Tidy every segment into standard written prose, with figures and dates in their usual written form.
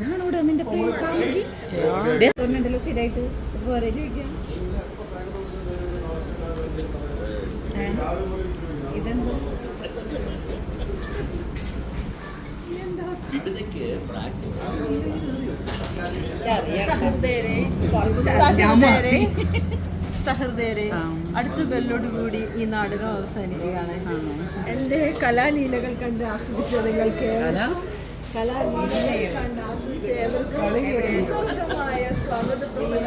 ഞാനിവിടെ നിന്റെ പേരുണ്ടല്ലോ സ്ഥിരമായിട്ട് വേറെ ചോദിക്കാം. ഇതെന്താ സഹൃദയരെ, അടുത്ത ബെല്ലോട് കൂടി ഈ നാടകം അവസാനിക്കുകയാണ്. എൻ്റെ കലാലീലകൾ കണ്ട് ആസ്വദിച്ച നിങ്ങൾക്ക് കലാലീലകൾ കണ്ട് ആസ്വദിച്ച ഏവർക്കും സ്വാഗതത്തോടെ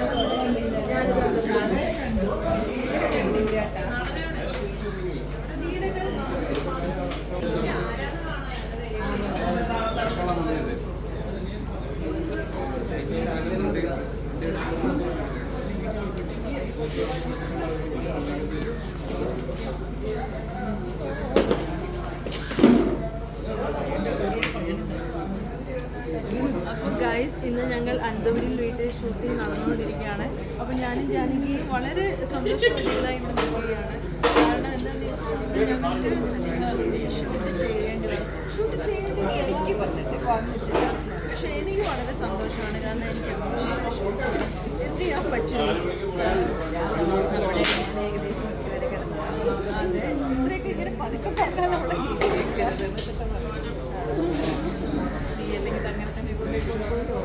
അപ്പോൾ ഗൈസ്, ഇന്ന് ഞങ്ങൾ അനന്തപുരിയിൽ വീട്ടിൽ ഷൂട്ടിംഗ് നടന്നുകൊണ്ടിരിക്കുകയാണ്. അപ്പോൾ ഞാനും ജാനകി വളരെ സന്തോഷവതികളായി നിൽക്കുകയാണ്. കാരണം എന്താണെന്ന് വെച്ചാൽ ഞങ്ങൾക്ക് ഷൂട്ട് ചെയ്യേണ്ടി എനിക്ക് പറഞ്ഞിട്ടില്ല. പക്ഷേ എനിക്ക് വളരെ സന്തോഷമാണ്. കാരണം എനിക്ക് ഷൂട്ട് എന്ത് ചെയ്യാൻ പറ്റും. നമ്മുടെ ഏകദേശം ഉച്ചവരെ കിടന്നു. അതെ, ഇത്രയൊക്കെ ഇങ്ങനെ പതുക്കെ പറഞ്ഞാൽ നമ്മുടെ കേൾക്കരുത്. നീ അല്ലെങ്കിൽ അങ്ങനെ തന്നെ കൊണ്ടുപോകുമല്ലോ.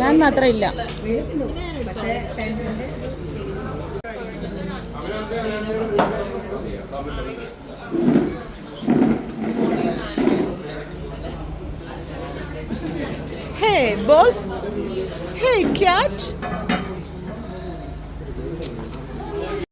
ഞാൻ മാത്രമില്ല. Hey boss, hey cat.